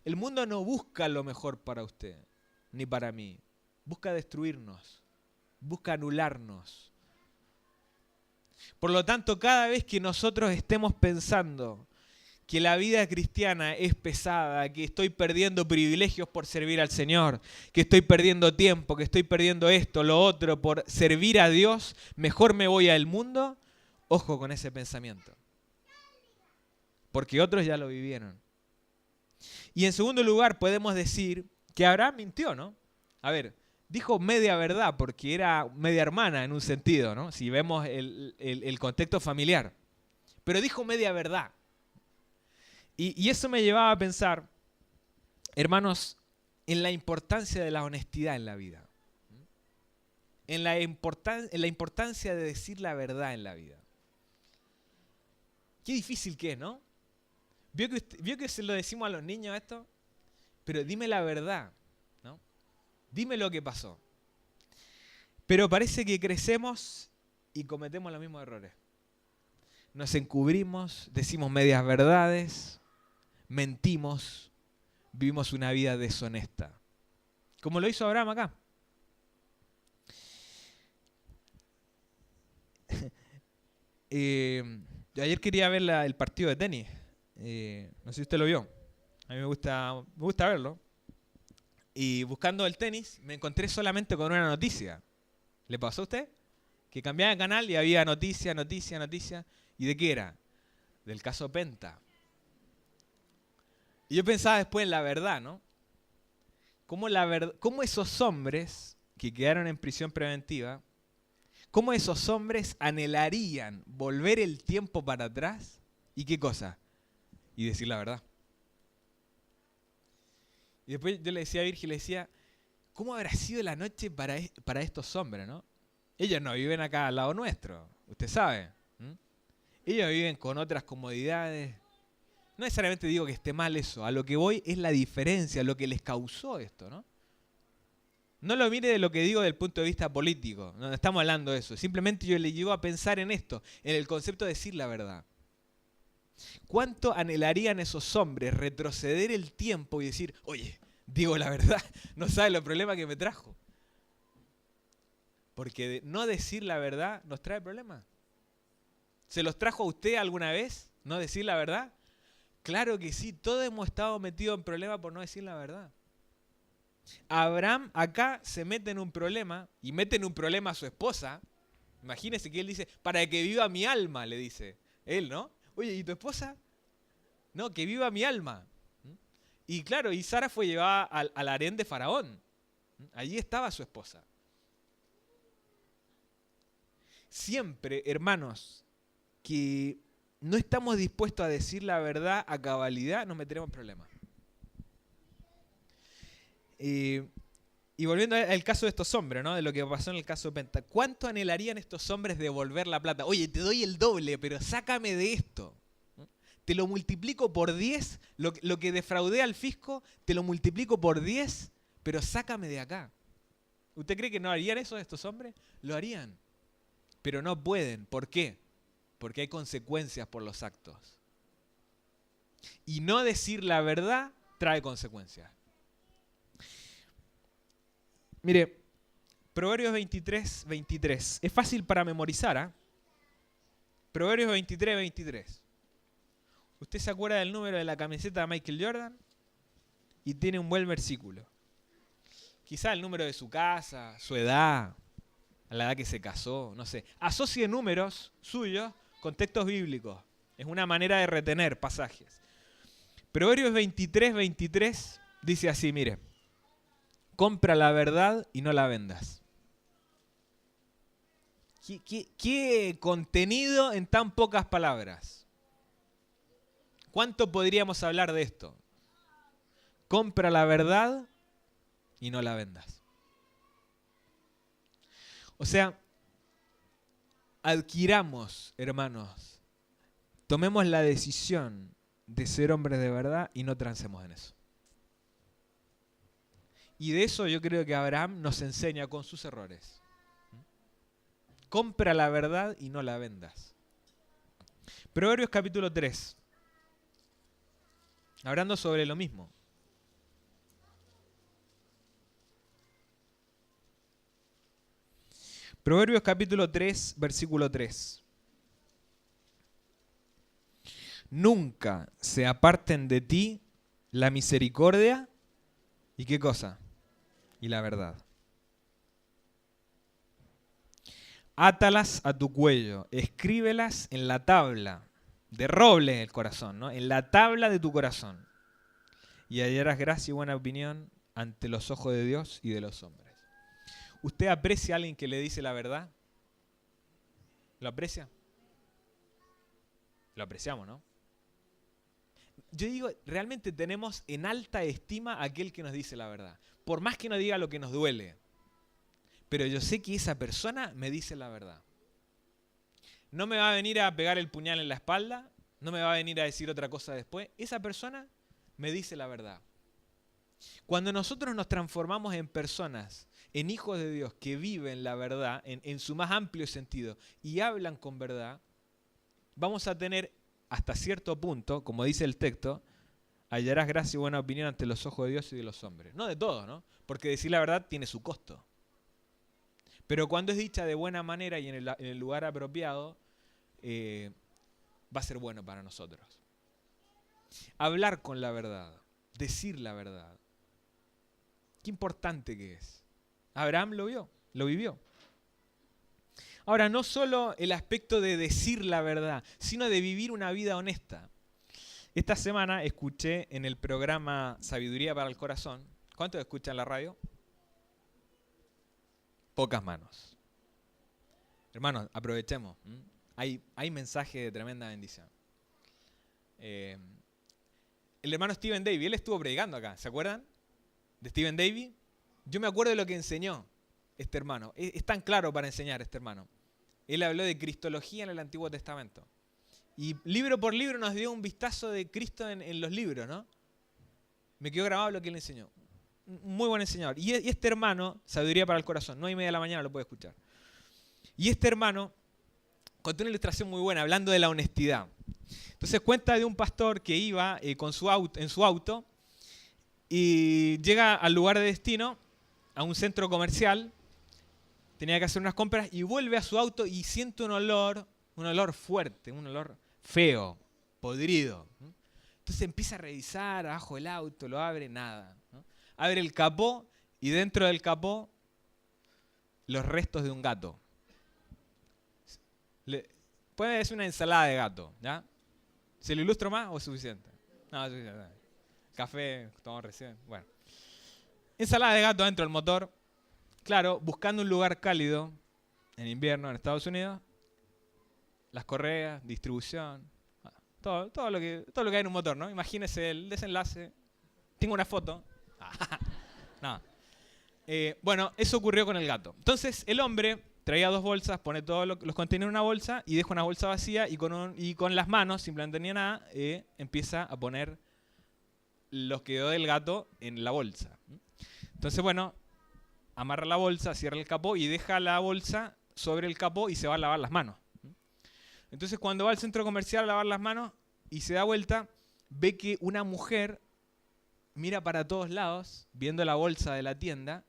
Speaker 1: el mundo no busca lo mejor para usted, ni para mí. Busca destruirnos, busca anularnos. Por lo tanto, cada vez que nosotros estemos pensando que la vida cristiana es pesada, que estoy perdiendo privilegios por servir al Señor, que estoy perdiendo tiempo, que estoy perdiendo esto, lo otro, por servir a Dios, mejor me voy al mundo, ojo con ese pensamiento. Porque otros ya lo vivieron. Y en segundo lugar, podemos decir que Abraham mintió, ¿no? A ver, dijo media verdad porque era media hermana en un sentido, ¿no? Si vemos el contexto familiar. Pero dijo media verdad. Y eso me llevaba a pensar, hermanos, en la importancia de la honestidad en la vida. En la importancia de decir la verdad en la vida. Qué difícil que es, ¿no? ¿Vio que se lo decimos a los niños esto? Pero dime la verdad, ¿no? Dime lo que pasó. Pero parece que crecemos y cometemos los mismos errores. Nos encubrimos, decimos medias verdades, mentimos, vivimos una vida deshonesta. Como lo hizo Abraham acá. Yo ayer quería ver el partido de tenis. No sé si usted lo vio. A mí me gusta verlo. Y buscando el tenis me encontré solamente con una noticia. ¿Le pasó a usted? Que cambiaba de canal y había noticia. ¿Y de qué era? Del caso Penta. Y yo pensaba después en la verdad, ¿no? Cómo esos hombres que quedaron en prisión preventiva, cómo esos hombres anhelarían volver el tiempo para atrás. ¿Y qué cosa? Y decir la verdad. Y después yo le decía a Virgil, le decía, ¿cómo habrá sido la noche para estos hombres, no? Ellos no viven acá al lado nuestro, usted sabe. Ellos viven con otras comodidades. No necesariamente digo que esté mal eso, a lo que voy es la diferencia, lo que les causó esto, ¿no? No lo mire de lo que digo del punto de vista político, no estamos hablando de eso. Simplemente yo le llevo a pensar en esto, en el concepto de decir la verdad. ¿Cuánto anhelarían esos hombres retroceder el tiempo y decir, oye, digo la verdad, no sabe los problemas que me trajo? Porque no decir la verdad nos trae problemas. ¿Se los trajo a usted alguna vez no decir la verdad? Claro que sí, todos hemos estado metidos en problemas por no decir la verdad. Abraham acá se mete en un problema y mete en un problema a su esposa. Imagínese que él dice, para que viva mi alma, le dice él, ¿no? Oye, ¿y tu esposa? No, que viva mi alma. Y claro, y Sara fue llevada al harén de Faraón. Allí estaba su esposa. Siempre, hermanos, que no estamos dispuestos a decir la verdad a cabalidad, nos meteremos en problemas. Y volviendo al caso de estos hombres, ¿no? De lo que pasó en el caso de Penta. ¿Cuánto anhelarían estos hombres devolver la plata? Oye, te doy el doble, pero sácame de esto. Te lo multiplico por 10, lo que defraudé al fisco, te lo multiplico por 10, pero sácame de acá. ¿Usted cree que no harían eso estos hombres? Lo harían, pero no pueden. ¿Por qué? Porque hay consecuencias por los actos. Y no decir la verdad trae consecuencias. Mire, Proverbios 23, 23. Es fácil para memorizar, ¿ah? Proverbios 23, 23. ¿Usted se acuerda del número de la camiseta de Michael Jordan? Y tiene un buen versículo. Quizá el número de su casa, su edad, a la edad que se casó, no sé. Asocie números suyos con textos bíblicos. Es una manera de retener pasajes. Proverbios 23, 23 dice así, mire. Compra la verdad y no la vendas. ¿Qué contenido en tan pocas palabras? ¿Cuánto podríamos hablar de esto? Compra la verdad y no la vendas. O sea, adquiramos, hermanos, tomemos la decisión de ser hombres de verdad y no transemos en eso. Y de eso yo creo que Abraham nos enseña con sus errores. Compra la verdad y no la vendas. Proverbios capítulo 3. Hablando sobre lo mismo. Proverbios capítulo 3, versículo 3. Nunca se aparten de ti la misericordia y ¿qué cosa? Y la verdad. Átalas a tu cuello, escríbelas en la tabla de roble del corazón, ¿no? En la tabla de tu corazón. Y hallarás gracia y buena opinión ante los ojos de Dios y de los hombres. ¿Usted aprecia a alguien que le dice la verdad? ¿Lo aprecia? Lo apreciamos, ¿no? Yo digo, realmente tenemos en alta estima a aquel que nos dice la verdad. Por más que no diga lo que nos duele. Pero yo sé que esa persona me dice la verdad. No me va a venir a pegar el puñal en la espalda, no me va a venir a decir otra cosa después. Esa persona me dice la verdad. Cuando nosotros nos transformamos en personas, en hijos de Dios que viven la verdad en su más amplio sentido y hablan con verdad, vamos a tener hasta cierto punto, como dice el texto, hallarás gracia y buena opinión ante los ojos de Dios y de los hombres. No de todos, ¿no? Porque decir la verdad tiene su costo. Pero cuando es dicha de buena manera y en el lugar apropiado, va a ser bueno para nosotros. Hablar con la verdad, decir la verdad. Qué importante que es. Abraham lo vio, lo vivió. Ahora, no solo el aspecto de decir la verdad, sino de vivir una vida honesta. Esta semana escuché en el programa Sabiduría para el Corazón. ¿Cuántos escuchan la radio? Pocas manos. Hermanos, aprovechemos. Hay mensaje de tremenda bendición. El hermano Stephen Davey, él estuvo predicando acá, ¿se acuerdan? De Stephen Davey. Yo me acuerdo de lo que enseñó este hermano. Es tan claro para enseñar este hermano. Él habló de cristología en el Antiguo Testamento. Y libro por libro nos dio un vistazo de Cristo en los libros, ¿no? Me quedó grabado lo que él enseñó. Muy buen enseñador. Y este hermano, Sabiduría para el Corazón, 9:30 de la mañana lo puede escuchar. Y este hermano contó una ilustración muy buena, hablando de la honestidad. Entonces cuenta de un pastor que iba en su auto y llega al lugar de destino, a un centro comercial, tenía que hacer unas compras y vuelve a su auto y siente un olor fuerte, un olor feo, podrido. Entonces empieza a revisar abajo del auto, lo abre, nada, ¿no? Abre el capó y dentro del capó los restos de un gato. Puede ser una ensalada de gato, ¿ya? ¿Se lo ilustro más o es suficiente? No, es suficiente. Café, tomamos recién. Bueno. Ensalada de gato dentro del motor. Claro, buscando un lugar cálido en invierno en Estados Unidos. Las correas, distribución. Todo lo que hay en un motor, ¿no? Imagínese el desenlace. Tengo una foto. No. Bueno, eso ocurrió con el gato. Entonces, el hombre traía 2 bolsas, pone todos los contenidos en una bolsa y deja una bolsa vacía y con las manos, sin tenía nada, empieza a poner los que quedó del gato en la bolsa. Entonces, bueno, amarra la bolsa, cierra el capó y deja la bolsa sobre el capó y se va a lavar las manos. Entonces, cuando va al centro comercial a lavar las manos y se da vuelta, ve que una mujer mira para todos lados, viendo la bolsa de la tienda,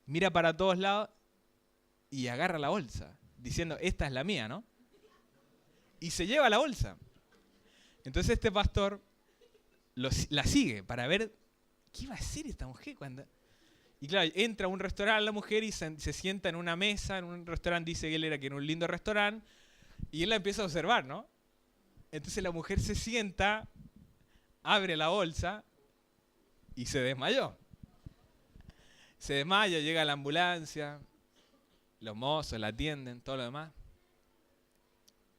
Speaker 1: mira para todos lados y agarra la bolsa, diciendo, esta es la mía, ¿no? Y se lleva la bolsa. Entonces este pastor la sigue para ver qué va a hacer esta mujer cuando... Y claro, entra a un restaurante la mujer y se sienta en una mesa, en un restaurante, dice que él era que en un lindo restaurante, y él la empieza a observar, ¿no? Entonces la mujer se sienta, abre la bolsa y se desmayó. Se desmaya, llega la ambulancia, los mozos la atienden, todo lo demás.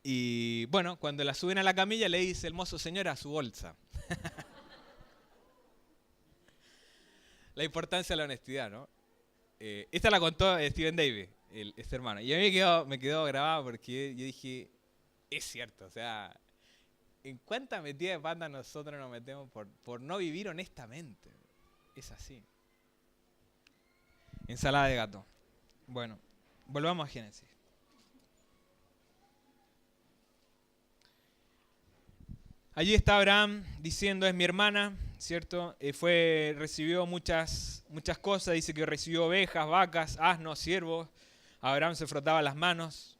Speaker 1: Y bueno, cuando la suben a la camilla le dice el mozo, señora, su bolsa. La importancia de la honestidad, ¿no? Esta la contó Stephen Davis, este hermano. Y a mí me quedó grabado porque yo dije, es cierto, o sea, ¿en cuántas metidas de pata nosotros nos metemos por no vivir honestamente? Es así. Ensalada de gato. Bueno, volvamos a Génesis. Allí está Abraham diciendo, es mi hermana, ¿cierto? Recibió muchas cosas, dice que recibió ovejas, vacas, asnos, siervos. Abraham se frotaba las manos.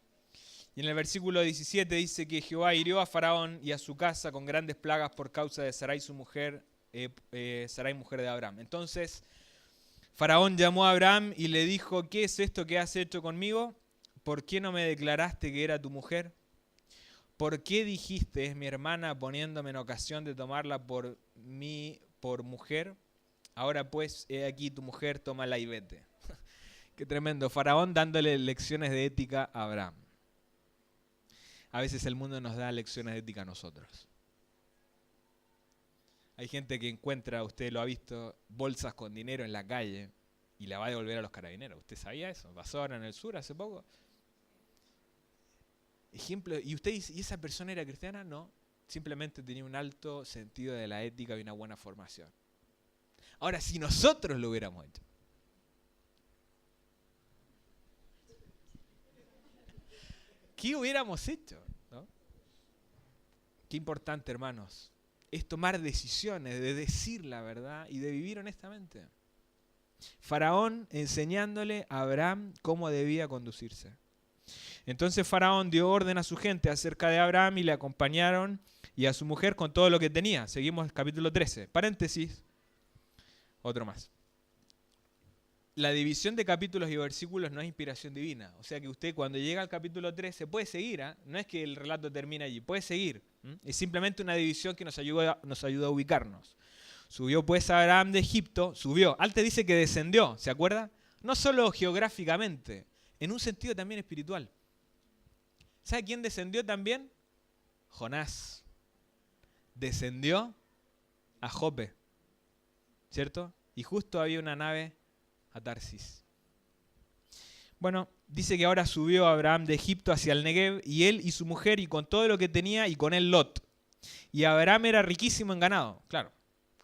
Speaker 1: Y en el versículo 17 dice que Jehová hirió a Faraón y a su casa con grandes plagas por causa de Sarai, su mujer, Sarai, mujer de Abraham. Entonces, Faraón llamó a Abraham y le dijo, ¿qué es esto que has hecho conmigo? ¿Por qué no me declaraste que era tu mujer? ¿Por qué dijiste, es mi hermana, poniéndome en ocasión de tomarla por mujer? Ahora pues, he aquí tu mujer, tómala y vete. Qué tremendo. Faraón dándole lecciones de ética a Abraham. A veces el mundo nos da lecciones de ética a nosotros. Hay gente que encuentra, usted lo ha visto, bolsas con dinero en la calle y la va a devolver a los carabineros. ¿Usted sabía eso? Pasó ahora en el sur hace poco. Ejemplo, ¿y usted dice, ¿y esa persona era cristiana? No, simplemente tenía un alto sentido de la ética y una buena formación. Ahora, si nosotros lo hubiéramos hecho, ¿qué hubiéramos hecho? ¿No? Qué importante, hermanos, es tomar decisiones, de decir la verdad y de vivir honestamente. Faraón enseñándole a Abraham cómo debía conducirse. Entonces Faraón dio orden a su gente acerca de Abraham y le acompañaron y a su mujer con todo lo que tenía. Seguimos el capítulo 13. Paréntesis, otro más. La división de capítulos y versículos no es inspiración divina. O sea que usted cuando llega al capítulo 13 puede seguir, ¿eh? No es que el relato termine allí, puede seguir. Es simplemente una división que nos ayuda a ubicarnos. Subió pues Abraham de Egipto, subió. Antes dice que descendió, ¿se acuerda? No solo geográficamente, en un sentido también espiritual. ¿Sabe quién descendió también? Jonás. Descendió a Jope, ¿cierto? Y justo había una nave a Tarsis. Bueno, dice que ahora subió Abraham de Egipto hacia el Negev, y él y su mujer, y con todo lo que tenía, y con él Lot. Y Abraham era riquísimo en ganado, claro,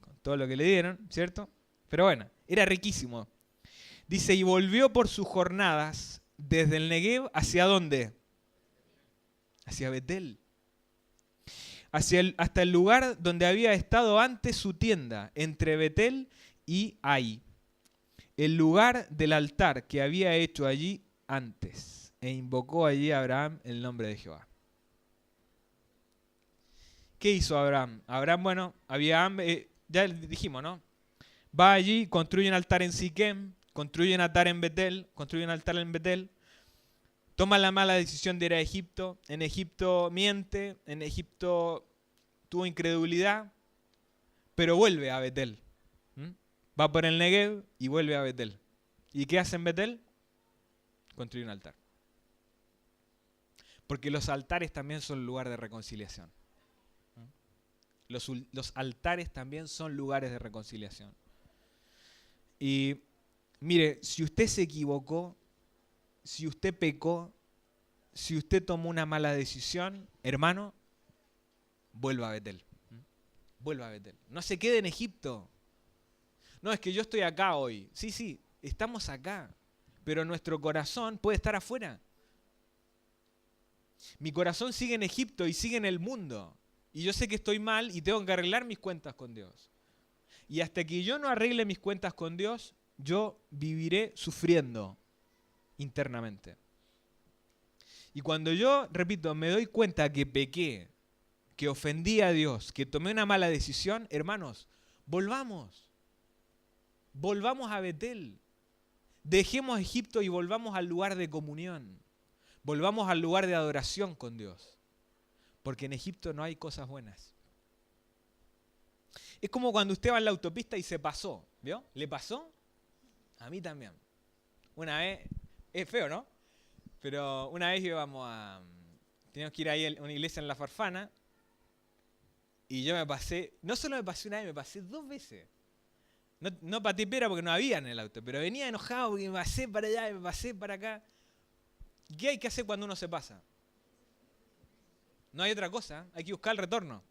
Speaker 1: con todo lo que le dieron, ¿cierto? Pero bueno, era riquísimo. Dice, y volvió por sus jornadas desde el Negev, ¿hacia dónde? Hacia Betel. Hasta el lugar donde había estado antes su tienda, entre Betel y Ai, el lugar del altar que había hecho allí antes, e invocó allí a Abraham el nombre de Jehová. ¿Qué hizo Abraham? Abraham, bueno, ya dijimos, ¿no? Va allí, construye un altar en Siquem, construye un altar en Betel, toma la mala decisión de ir a Egipto. En Egipto miente, en Egipto tuvo incredulidad, pero vuelve a Betel. Va por el Negev y vuelve a Betel. ¿Y qué hace en Betel? Construye un altar. Porque los altares también son lugar de reconciliación. Los altares también son lugares de reconciliación. Y mire, si usted se equivocó, si usted pecó, si usted tomó una mala decisión, hermano, vuelva a Betel. Vuelva a Betel. No se quede en Egipto. No, es que yo estoy acá hoy. Sí, estamos acá. Pero nuestro corazón puede estar afuera. Mi corazón sigue en Egipto y sigue en el mundo. Y yo sé que estoy mal y tengo que arreglar mis cuentas con Dios. Y hasta que yo no arregle mis cuentas con Dios, yo viviré sufriendo internamente. Y cuando yo, repito, me doy cuenta que pequé, que ofendí a Dios, que tomé una mala decisión, hermanos, volvamos. Volvamos a Betel. Dejemos Egipto y volvamos al lugar de comunión. Volvamos al lugar de adoración con Dios. Porque en Egipto no hay cosas buenas. Es como cuando usted va en la autopista y se pasó. ¿Vio? ¿Le pasó? A mí también. Una vez, es feo, ¿no? Pero una vez teníamos que ir ahí a una iglesia en La Farfana, y yo me pasé, no solo me pasé una vez, me pasé 2 veces. No pateé pera porque no había en el auto, pero venía enojado porque me pasé para allá y me pasé para acá. ¿Qué hay que hacer cuando uno se pasa? No hay otra cosa, hay que buscar el retorno.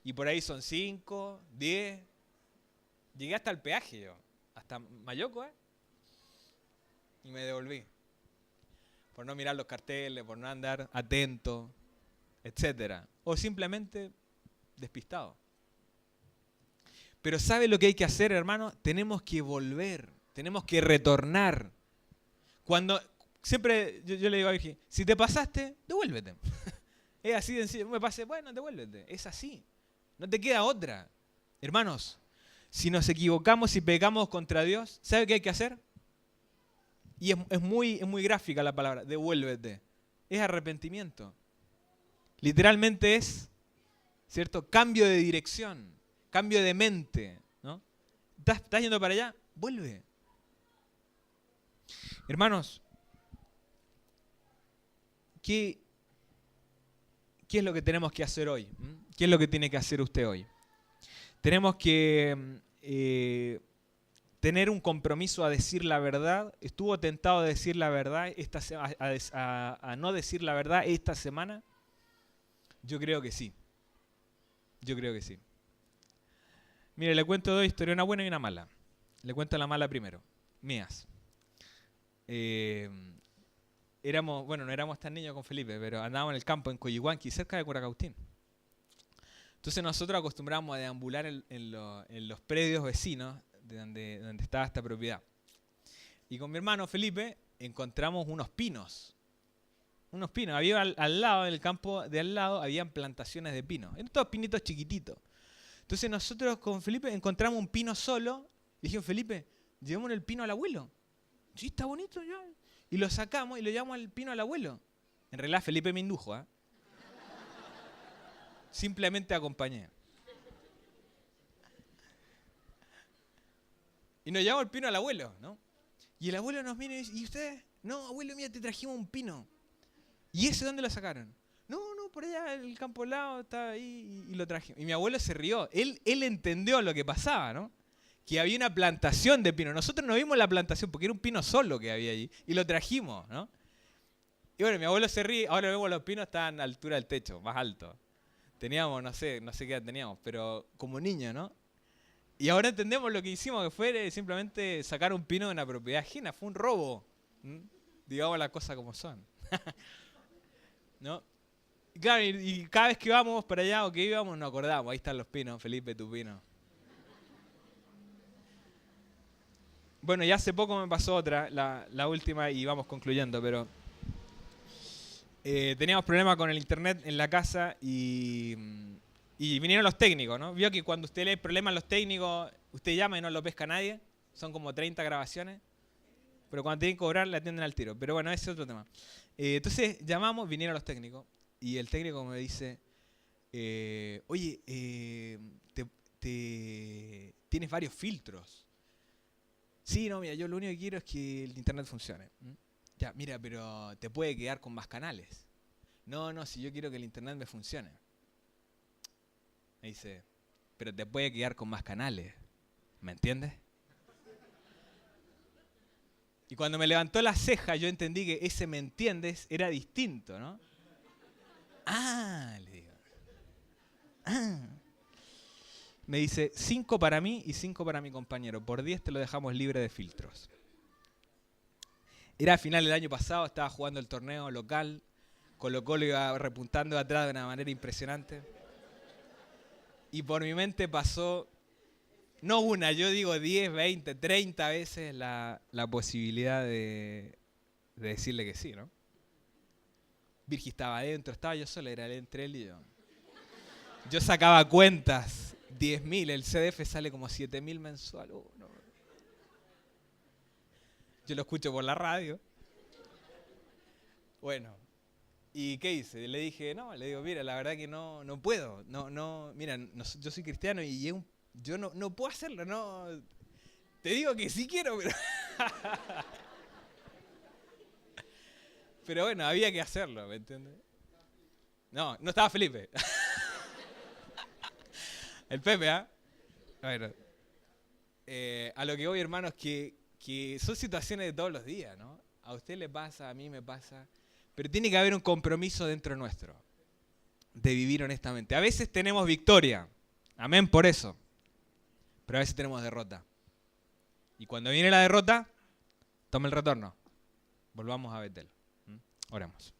Speaker 1: Y por ahí son 5, 10. Llegué hasta el peaje yo, hasta Mayoco, y me devolví. Por no mirar los carteles, por no andar atento, etc. O simplemente despistado. Pero ¿sabe lo que hay que hacer, hermano? Tenemos que volver, tenemos que retornar. Cuando siempre yo le digo a Virgen, si te pasaste, devuélvete. Es así de sencillo. Me pasé, bueno, devuélvete. Es así. No te queda otra. Hermanos, si nos equivocamos y pecamos contra Dios, ¿sabe qué hay que hacer? Y es muy gráfica la palabra, devuélvete. Es arrepentimiento. Literalmente es, ¿cierto? Cambio de dirección, cambio de mente, ¿no? ¿Estás yendo para allá? Vuelve. Hermanos, ¿qué es lo que tenemos que hacer hoy? ¿Qué es lo que tiene que hacer usted hoy? Tenemos que tener un compromiso a decir la verdad. ¿Estuvo tentado a decir la verdad, a no decir la verdad esta semana? Yo creo que sí. Yo creo que sí. Mire, le cuento 2 historias, una buena y una mala. Le cuento la mala primero. Mías. No éramos tan niños con Felipe, pero andábamos en el campo en Coyihuanqui, cerca de Curacautín. Entonces nosotros acostumbrábamos a deambular en los predios vecinos de donde estaba esta propiedad. Y con mi hermano Felipe encontramos unos pinos. Unos pinos. Había al lado, en el campo de al lado, habían plantaciones de pinos. Eran todos pinitos chiquititos. Entonces nosotros con Felipe encontramos un pino solo. Y dijimos, Felipe, llevémosle el pino al abuelo. Sí, está bonito ya. Y lo sacamos y lo llevamos al pino al abuelo. En realidad Felipe me indujo, ¿eh? Simplemente acompañé. Y nos llevamos el pino al abuelo, ¿no? Y el abuelo nos mira y dice, ¿y ustedes? No, abuelo, mira, te trajimos un pino. ¿Y ese dónde lo sacaron? No, por allá, el campo al lado, estaba ahí y lo traje. Y mi abuelo se rió. Él entendió lo que pasaba, ¿no? Que había una plantación de pino. Nosotros no vimos la plantación porque era un pino solo que había allí. Y lo trajimos, ¿no? Y bueno, mi abuelo se ríe. Ahora vemos los pinos estaban a la altura del techo, más alto. Teníamos, no sé qué edad teníamos, pero como niño, ¿no? Y ahora entendemos lo que hicimos, que fue simplemente sacar un pino de una propiedad ajena. Fue un robo. Digamos las cosas como son. ¿No? Y claro, y cada vez que íbamos para allá o que íbamos nos acordamos. Ahí están los pinos, Felipe, tu pino. Bueno, ya hace poco me pasó otra, la última, y vamos concluyendo, pero teníamos problemas con el internet en la casa y vinieron los técnicos, ¿no? Vio que cuando usted lee problemas los técnicos, usted llama y no lo pesca nadie. Son como 30 grabaciones. Pero cuando tienen que cobrar, le atienden al tiro. Pero bueno, ese es otro tema. Entonces llamamos, vinieron los técnicos. Y el técnico me dice, oye, tienes varios filtros. Sí, no, mira, yo lo único que quiero es que el internet funcione. Ya, mira, pero te puede quedar con más canales. No, si yo quiero que el internet me funcione. Me dice, pero te puede quedar con más canales. ¿Me entiendes? Y cuando me levantó la ceja, yo entendí que ese ¿me entiendes? Era distinto, ¿no? Le digo. Me dice, 5 para mí y 5 para mi compañero. Por 10 te lo dejamos libre de filtros. Era a final del año pasado, estaba jugando el torneo local. Colo-Colo iba repuntando atrás de una manera impresionante. Y por mi mente pasó, no una, yo digo 10, 20, 30 veces la posibilidad de decirle que sí, ¿no? Virgi estaba adentro, estaba yo solo, era entre él y yo. Yo sacaba cuentas, 10.000, el CDF sale como 7.000 mensual. No. Yo lo escucho por la radio. Bueno, ¿y qué hice? Le dije, le digo, mira, la verdad que no puedo. Mira, yo soy cristiano y yo no puedo hacerlo, no. Te digo que sí quiero, pero... Pero bueno, había que hacerlo, ¿me entiendes? No, no estaba Felipe. El Pepe, ¿ah? Bueno, a lo que voy, hermanos, que son situaciones de todos los días, ¿no? A usted le pasa, a mí me pasa. Pero tiene que haber un compromiso dentro nuestro de vivir honestamente. A veces tenemos victoria. Amén por eso. Pero a veces tenemos derrota. Y cuando viene la derrota, toma el retorno. Volvamos a Betel. Oremos.